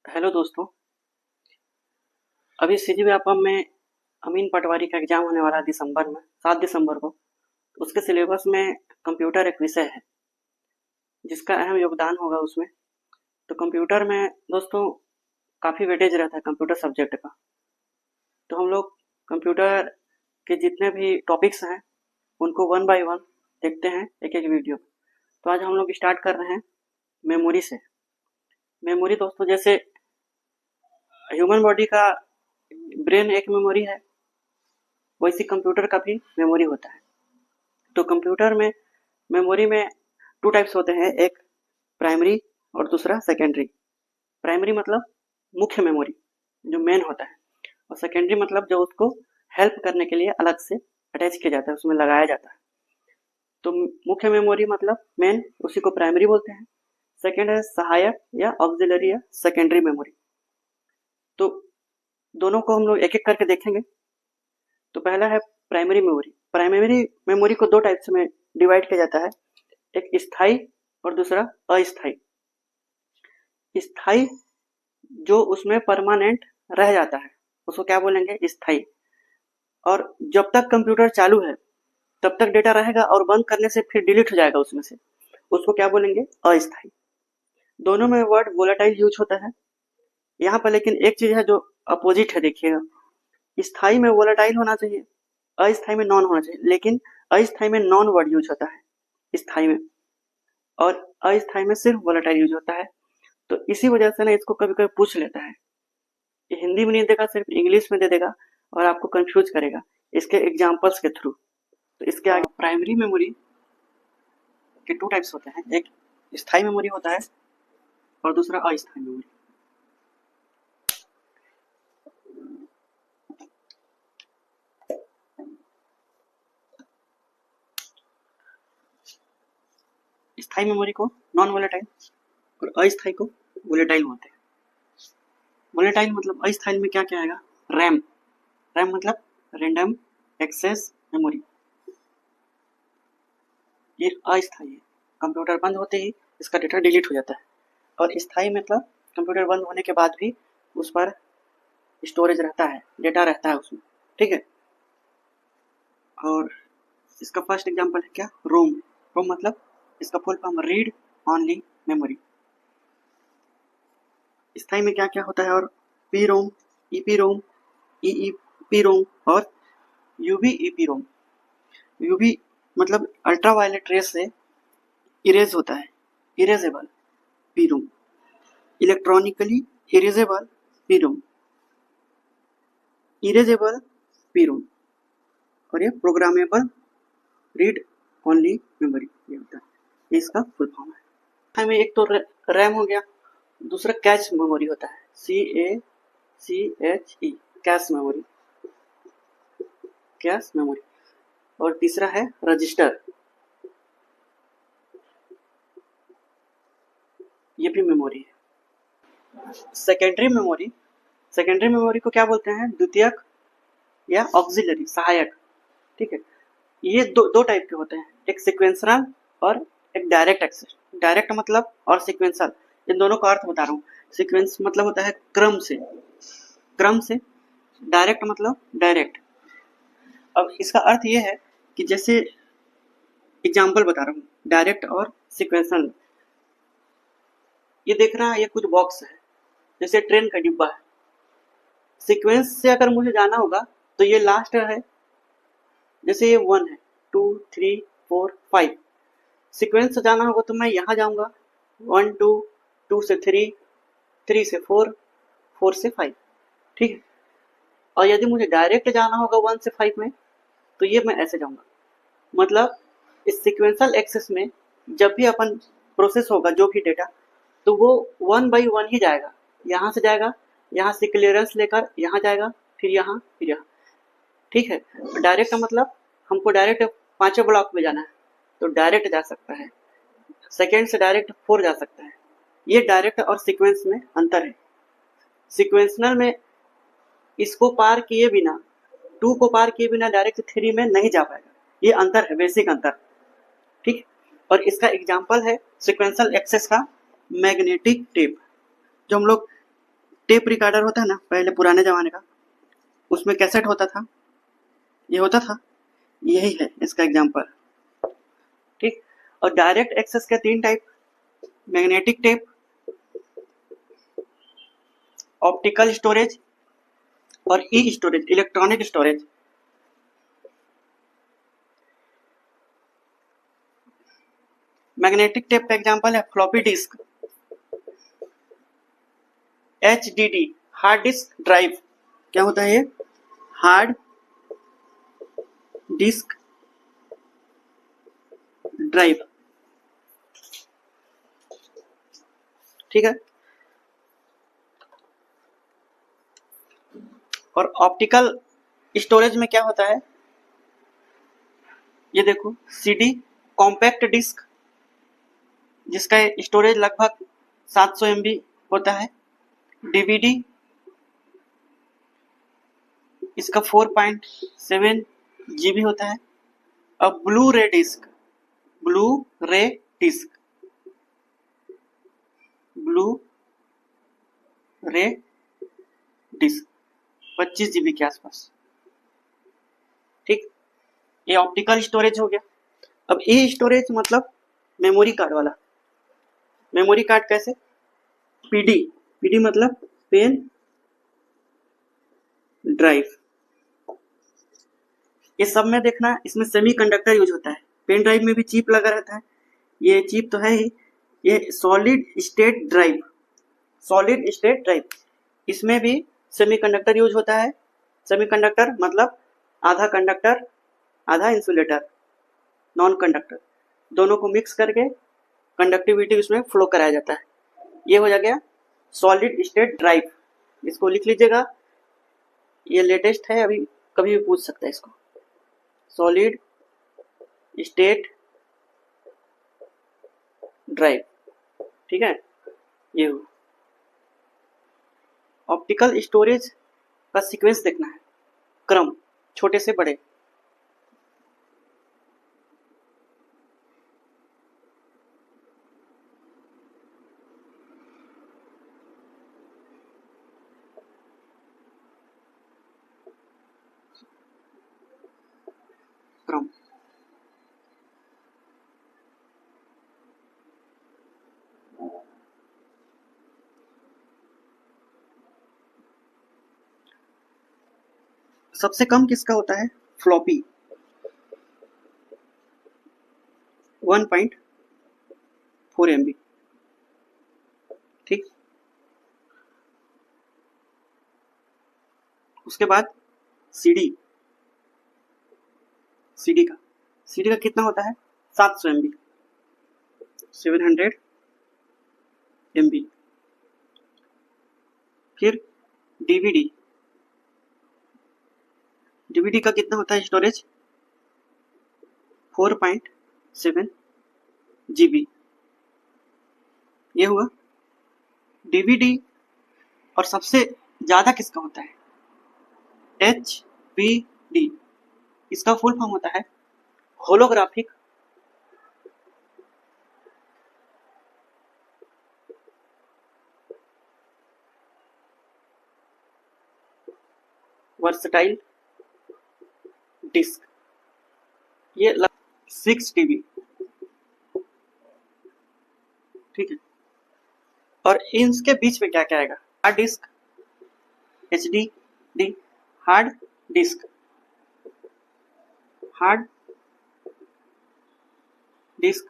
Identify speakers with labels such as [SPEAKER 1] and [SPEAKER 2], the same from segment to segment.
[SPEAKER 1] Hello दोस्तों। अभी सीजीव्यापम में अमीन पटवारी का एग्जाम होने वाला है दिसंबर में, 7 दिसंबर को। तो उसके सिलेबस में कंप्यूटर एक विषय है जिसका अहम योगदान होगा उसमें। तो कंप्यूटर में दोस्तों काफ़ी वेटेज रहता है कंप्यूटर सब्जेक्ट का। तो हम लोग कंप्यूटर के जितने भी टॉपिक्स हैं उनको वन बाय वन देखते हैं एक एक वीडियो। तो आज हम लोग स्टार्ट कर रहे हैं मेमोरी से। मेमोरी दोस्तों, जैसे ह्यूमन बॉडी का ब्रेन एक मेमोरी है, वैसे कंप्यूटर का भी मेमोरी होता है। तो कंप्यूटर में मेमोरी में टू टाइप्स होते हैं, एक प्राइमरी और दूसरा सेकेंडरी। प्राइमरी मतलब मुख्य मेमोरी जो मेन होता है, और सेकेंडरी मतलब जो उसको हेल्प करने के लिए अलग से अटैच किया जाता है, उसमें लगाया जाता है। तो मुख्य मेमोरी मतलब मेन, उसी को प्राइमरी बोलते हैं। सेकेंड है सहायक या ऑक्सिलरी या सेकेंडरी मेमोरी। तो दोनों को हम लोग एक एक करके देखेंगे। तो पहला है प्राइमरी मेमोरी। प्राइमरी मेमोरी को दो टाइप्स में डिवाइड किया जाता है, एक स्थायी और दूसरा अस्थायी। स्थायी जो उसमें परमानेंट रह जाता है उसको क्या बोलेंगे, स्थायी। और जब तक कंप्यूटर चालू है तब तक डेटा रहेगा और बंद करने से फिर डिलीट हो जाएगा उसमें से, उसको क्या बोलेंगे, अस्थायी। दोनों में वर्ड वोलेटाइल यूज होता है यहाँ पर, लेकिन एक चीज है जो अपोजिट है, देखिएगा। स्थायी में वोलेटाइल होना चाहिए, अस्थायी में नॉन होना चाहिए, लेकिन अस्थायी में नॉन वर्ड यूज होता है स्थायी में, और अस्थायी में सिर्फ वोलेटाइल यूज होता है। तो इसी वजह से ना इसको कभी कभी पूछ लेता है, ये हिंदी में नहीं देगा, सिर्फ इंग्लिश में दे देगा और आपको कंफ्यूज करेगा इसके एग्जांपल्स के थ्रू। तो इसके आगे प्राइमरी मेमोरी के टू टाइप्स होते हैं, एक स्थायी मेमोरी होता है और दूसरा अस्थायी मेमोरी। स्थायी मेमोरी को नॉन वोलेटाइल और अस्थायी को वोलेटाइल बोलते हैं। वोलेटाइल मतलब अस्थायी में क्या क्या आएगा, रैम। रैम मतलब रैंडम एक्सेस मेमोरी, ये अस्थायी है, कंप्यूटर बंद होते ही इसका डेटा डिलीट हो जाता है। और स्थायी मतलब कंप्यूटर बंद होने के बाद भी उस पर स्टोरेज रहता है, डेटा रहता है उसमें, ठीक है। और इसका फर्स्ट एग्जांपल है क्या, रोम। रोम मतलब इसका full form read only memory. स्थायी में क्या क्या होता है, और पी रोम, ईपी रोम, ईईपी रोम और यूबी ईपी रोम। यूबी मतलब अल्ट्रा वायलेट रेस से इरेज होता है, erasable P ROM. Electronically erasable P ROM, erasable P ROM. और ये प्रोग्रामेबल रीड ओनली मेमोरी, ये होता है, ये इसका फुल फॉर्म है। हमें एक तो रैम हो गया, दूसरा कैश मेमोरी होता है, CACHE, cache memory, cache memory. और तीसरा है रजिस्टर, ये भी मेमोरी है। सेकेंडरी मेमोरी, सेकेंडरी मेमोरी को क्या बोलते हैं, द्वितीयक या ऑक्सिलरी, सहायक, ठीक है। ये दो टाइप के होते हैं, एक सिक्वेंसरल और एक डायरेक्ट एक्सेस। डायरेक्ट मतलब और सिक्वेंसल, इन दोनों का अर्थ बता रहा हूँ। सीक्वेंस मतलब होता है क्रम से, क्रम से। डायरेक्ट मतलब डायरेक्ट। अब इसका अर्थ ये है कि जैसे एग्जाम्पल बता रहा हूँ, डायरेक्ट और सिक्वेंसल। ये देख रहा है, ये कुछ बॉक्स है, जैसे ट्रेन का डिब्बा है। सीक्वेंस से अगर मुझे जाना होगा तो ये लास्ट है, जैसे ये 1 है, 2 3 4 5। सीक्वेंस से जाना होगा तो मैं यहाँ जाऊंगा, 1 2, 2 से 3, 3 से 4, 4 से 5, ठीक है। और यदि मुझे डायरेक्ट जाना होगा 1 से 5 में, तो ये मैं ऐसे जाऊंगा। मतलब इस सिक्वेंशियल एक्सेस में जब भी अपन प्रोसेस होगा जो भी डेटा, तो वो 1 बाई 1 ही जाएगा। यहाँ से जाएगा, यहाँ से क्लियरेंस लेकर यहाँ जाएगा, फिर यहाँ, फिर यहाँ, ठीक है। डायरेक्ट का मतलब हमको डायरेक्ट 5वें ब्लॉक में जाना है तो डायरेक्ट जा सकता है, सेकेंड से डायरेक्ट 4 जा सकता है। ये डायरेक्ट और सीक्वेंस में अंतर है। सीक्वेंशनल में इसको पार किए बिना, 2 को पार किए बिना डायरेक्ट 3 में नहीं जा पाएगा। ये अंतर है, बेसिक अंतर, ठीक। और इसका एग्जाम्पल है सिक्वेंशियल एक्सेस का मैग्नेटिक टेप, जो हम लोग टेप रिकॉर्डर होता है ना पहले पुराने ज़माने का, उसमें कैसेट होता था, ये होता था, यही है इसका एग्जाम्पल। ठीक। और डायरेक्ट एक्सेस के 3 type, magnetic tape, optical storage और E storage, electronic storage. Magnetic tape का एग्जांपल है floppy disk, HDD, hard disk drive. क्या होता है ये? Hard disk drive. ठीक है। और ऑप्टिकल स्टोरेज में क्या होता है, ये देखो, CD, कॉम्पैक्ट डिस्क, जिसका स्टोरेज लगभग 700 MB होता है। DVD, इसका 4.7 GB होता है। अब ब्लू रे डिस्क, ब्लू रे डिस्क, ब्लू रे डिस्क 25 GB के आसपास। ठीक। ये ऑप्टिकल स्टोरेज हो गया। अब ये स्टोरेज मतलब मेमोरी कार्ड वाला। मेमोरी कार्ड कैसे? PD, PD मतलब पेन ड्राइव। ये सब में देखना, इसमें सेमीकंडक्टर यूज होता है। पेन ड्राइव में भी चिप लगा रहता है, ये चिप तो है ही। ये solid state drive, solid state drive, इसमें भी सेमीकंडक्टर यूज होता है। सेमीकंडक्टर मतलब आधा कंडक्टर आधा इंसुलेटर, नॉन कंडक्टर, दोनों को मिक्स करके कंडक्टिविटी उसमें फ्लो कराया जाता है। ये हो गया सॉलिड स्टेट ड्राइव। इसको लिख लीजिएगा, ये लेटेस्ट है, अभी कभी भी पूछ सकता है इसको। Solid state drive. ठीक है। ये हो ऑप्टिकल स्टोरेज का सीक्वेंस देखना है, क्रम, छोटे से बड़े। क्रम सबसे कम किसका होता है? Floppy, 1.4 MB। ठीक। उसके बाद CD, CD का कितना होता है? 700 MB, 700 MB। फिर DVD, DVD का कितना होता है स्टोरेज? 4.7 GB। ये हुआ DVD। और सबसे ज्यादा किसका होता है? HBD, इसका फुल फॉर्म होता है होलोग्राफिक वर्सटाइल डिस्क। ये 6 TB। ठीक है। और इनके बीच में क्या क्या आएगा? Hard disk, HDD, hard disc, hard disk,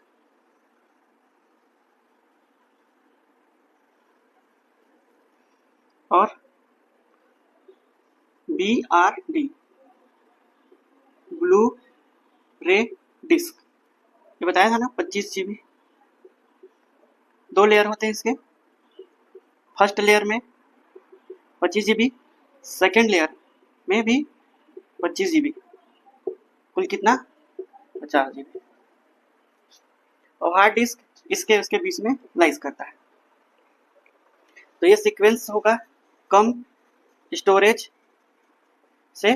[SPEAKER 1] और BRD, ब्लू रे डिस्क। ये बताया था ना 25 GB। 2 लेयर होते हैं इसके। फर्स्ट लेयर में 25 GB, सेकेंड लेयर में भी 25 GB, कुल कितना? 50 GB। और हार्ड डिस्क इसके उसके बीच में लाइज करता है। तो ये सीक्वेंस होगा कम स्टोरेज से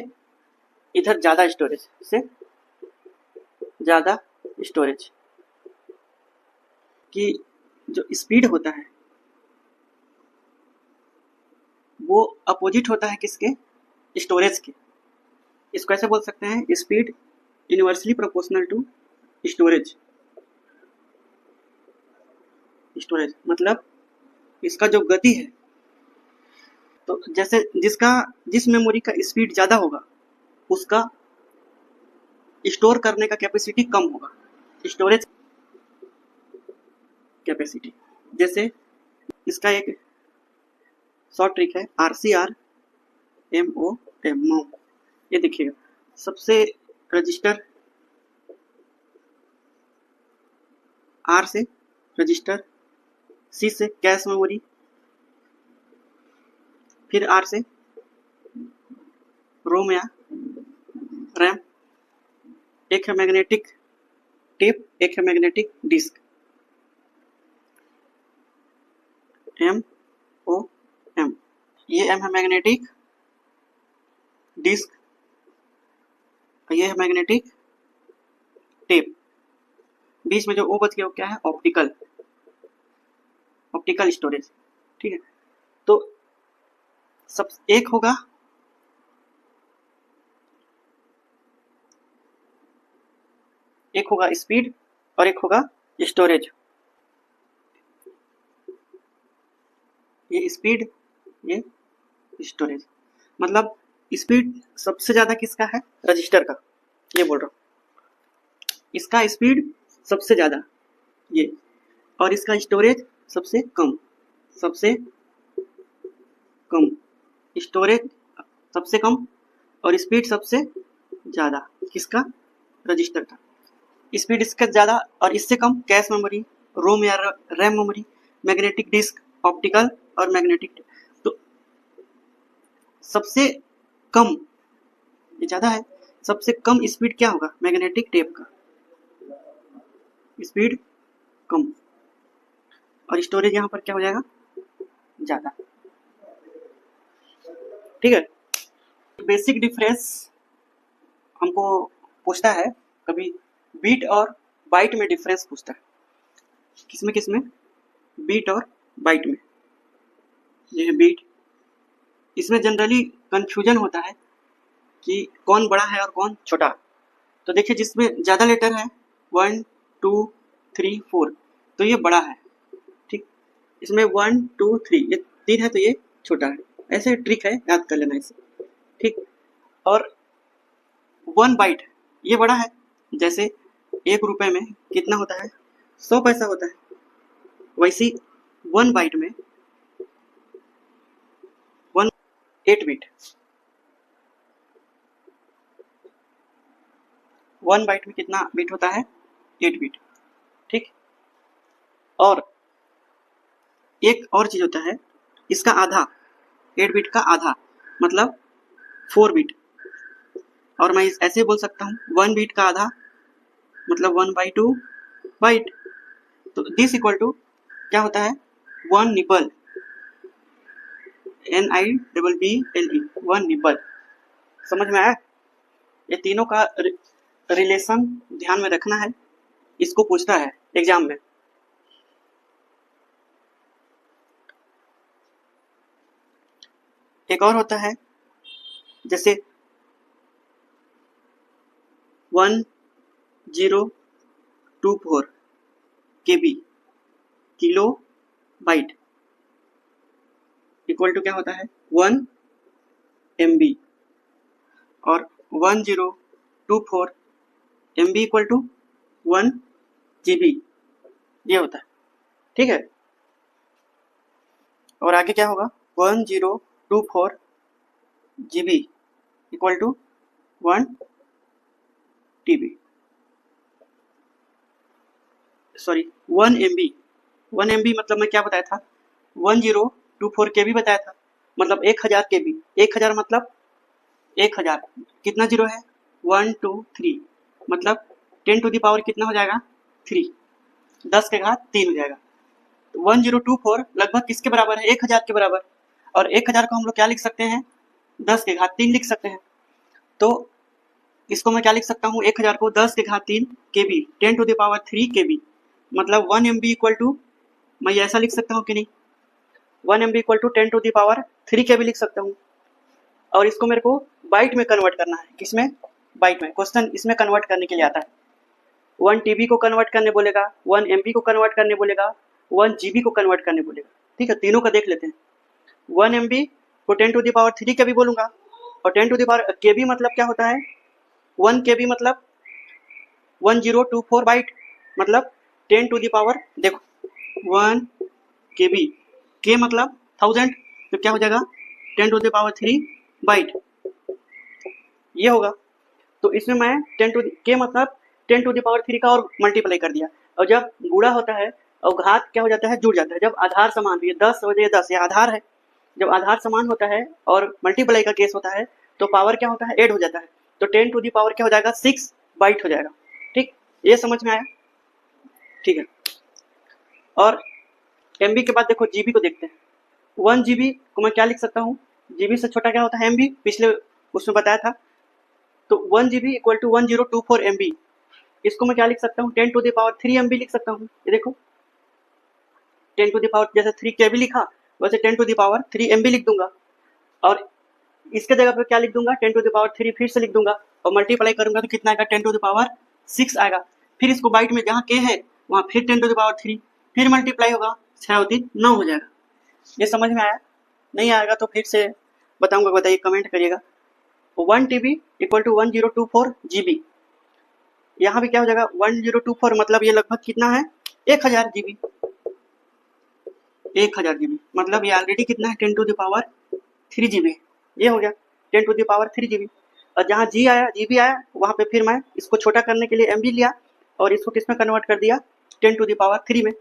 [SPEAKER 1] इधर ज्यादा स्टोरेज से ज्यादा स्टोरेज की जो स्पीड होता है, वो अपोजिट होता है किसके, स्टोरेज के। इसको ऐसे बोल सकते हैं, speed inversely proportional to storage. Storage मतलब इसका जो गति है, तो जैसे जिस मेमोरी का स्पीड ज़्यादा होगा उसका स्टोर करने का कैपेसिटी कम होगा, स्टोरेज कैपेसिटी। जैसे इसका एक शॉर्ट ट्रिक है RCR-MOM। ये देखिएगा, सबसे रजिस्टर R से रजिस्टर, C से कैश मेमोरी, फिर R से रोम या रैम, एक है मैग्नेटिक टेप, एक है मैग्नेटिक डिस्क, MOM। ये M है मैग्नेटिक डिस्क, ये है मैग्नेटिक टेप। बीच में जो O बच गया वो क्या है, ऑप्टिकल स्टोरेज। ठीक है, तो सब एक होगा स्पीड और एक होगा स्टोरेज। ये स्पीड, ये स्टोरेज। मतलब स्पीड सबसे ज्यादा किसका है, रजिस्टर का, ये बोल रहा हूँ। इसका स्पीड सबसे ज्यादा ये, और इसका स्टोरेज सबसे कम स्टोरेज सबसे कम और स्पीड सबसे ज्यादा किसका, रजिस्टर का। स्पीड इसका ज्यादा और इससे कम कैश मेमोरी, रोम या RAM memory, magnetic disk, optical और मैग्नेटिक। तो सबसे कम, ये ज्यादा है, सबसे कम स्पीड क्या होगा, मैग्नेटिक टेप का स्पीड कम, और स्टोरेज यहाँ पर क्या हो जाएगा, ज्यादा। ठीक है, बेसिक डिफरेंस हमको पूछता है, कभी बीट और बाइट में डिफरेंस पूछता है। किसमें, बीट और बाइट में। ये है बीट, इसमें जनरली कंफ्यूजन होता है कि कौन बड़ा है और कौन छोटा। तो देखिए, जिसमें ज्यादा लेटर है 1 2 3 4, तो ये बड़ा है। ठीक, इसमें 1 2 3 ये 3 है तो ये छोटा है। ऐसे ट्रिक है, याद कर लेना इसे। ठीक, और 1 बाइट ये बड़ा है। जैसे 1 रुपए में कितना होता है, 100 पैसा होता है। वैसे 1 बाइट में 8 बिट, 1 बाइट में कितना बिट होता है, 8 बिट। ठीक, और एक और चीज होता है, इसका आधा, 8 बिट का आधा मतलब 4 बिट। और मैं ऐसे बोल सकता हूँ 1 बिट का आधा मतलब 1/2 बाइट। तो दिस इक्वल टू क्या होता है, 1 निबल, NIBBLE, 1 निबल। समझ में आया? ये तीनों का रिलेशन ध्यान में रखना है, इसको पूछता है एग्जाम में। एक और होता है, जैसे 1024 KB kilo byte equal to क्या होता है, 1 MB, और 1024 MB इक्वल टू 1 GB, ये होता है। ठीक है, और आगे क्या होगा, 1024 GB equal to 1 TB, sorry 1 MB। 1 MB मतलब मैं क्या बताया था, 1024 KB बताया था, मतलब 1000 KB। 1000 मतलब 1000, कितना जीरो है, 1 2 3, मतलब 10 टू द पावर कितना हो जाएगा, 3, 10 के घात 3 हो जाएगा। तो 1024 लगभग किसके बराबर है, 1000 के बराबर। और 1000 को हम लोग क्या लिख सकते हैं, 10 के घात 3 लिख सकते हैं। तो इसको मैं क्या लिख सकता हूँ, 1000 को 10 के घात 3 KB, 10 to the power 3 KB, मतलब 1 MB इक्वल टू, मैं ऐसा लिख सकता हूँ कि नहीं, 1 MB equal to 10 to the power 3 KB लिख सकता हूँ। और इसको मेरे को बाइट में कन्वर्ट करना है। किसमें? बाइट में। क्वेश्चन इसमें कन्वर्ट करने के लिए आता है। 1 TB को कन्वर्ट करने बोलेगा, 1 MB को कन्वर्ट करने बोलेगा, 1 GB को कन्वर्ट करने बोलेगा। ठीक है, तीनों का देख लेते हैं। 1 MB को 10⁻³ KB बोलूँगा, और 10⁻, KB मतलब क्या होता है? 1 KB मतलब 1024 बाइट, मतलब 10⁻, देखो 1 KB, K मतलब 1000, तो क्या हो जाएगा? 10⁻³ बाइट, ये होगा। तो इसमें मैं K मतलब 10⁻³ का और मल्टीप्लाई कर दिया। और जब गुणा होता है और घात क्या हो जाता है? जुड़ जाता है। जब आधार समान, ये 10 और ये 10, ये आधार है। जब आधार समान होता है और मल्टीप्लाई का केस होता है तो पावर क्या होता है? ऐड हो जाता है। तो 10⁻, क्या हो जाएगा? 6 बाइट हो जाएगा। ठीक, ये समझ में आया? ठीक है। और MB के बाद देखो GB को देखते हैं। 1 GB को मैं क्या लिख सकता हूँ? GB से छोटा क्या होता है? MB, पिछले उसमें बताया था। तो 1 GB इक्वल टू 1024 MB। इसको मैं क्या लिख सकता हूँ? 10⁻³ MB लिख सकता हूँ। ये देखो 10⁻, जैसे 3 KB लिखा वैसे 10⁻³ MB लिख दूंगा। और इसके जगह पे क्या लिख दूंगा? 10⁻³ फिर से लिख दूंगा और मल्टीप्लाई करूंगा तो कितना आएगा? 10⁻6 आएगा। फिर इसको बाइट में जहाँ K है वहाँ फिर 10⁻3, फिर मल्टीप्लाई होगा, 6 और 3 9 हो जाएगा। ये समझ में आया? नहीं आएगा तो फिर से बताऊंगा, बताइए, कमेंट करिएगा। 1 TB इक्वल टू 1024 GB। यहाँ भी क्या हो जाएगा? 1024 मतलब ये लगभग कितना है? 1000 GB। 1000 GB मतलब ये ऑलरेडी कितना है? 10⁻³ GB। ये हो गया 10⁻³ GB। और जहाँ GB आया वहाँ पे फिर मैं इसको छोटा करने के लिए MB लिया और इसको किस में कन्वर्ट कर दिया? 10⁻³ में।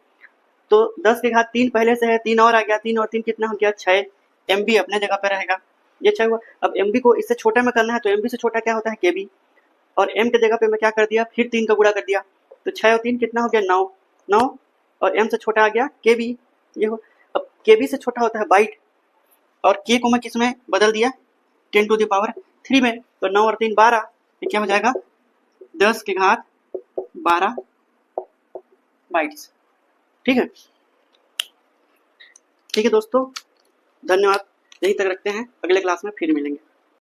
[SPEAKER 1] तो 10 के घात 3 पहले से है, 3 और आ गया, 3 और 3 कितना हो गया? 6। MB अपने जगह पे रहेगा, ये 6 हुआ। अब MB को इससे छोटा में करना है तो MB से छोटा क्या होता है? KB। और M के जगह पे मैं क्या कर दिया? फिर 3 का गुणा कर दिया, तो 6 और 3 कितना हो गया? 9। 9 और M से छोटा आ गया KB। ये हो। अब KB से छोटा होता है बाइट, और K को मैं किस में बदल दिया? 10⁻³ में। तो 9 और 3 12, ये क्या हो जाएगा? 10 के घात 12 बाइट्स। ठीक है, ठीक है दोस्तों, धन्यवाद। यहीं तक रखते हैं, अगले क्लास में फिर मिलेंगे।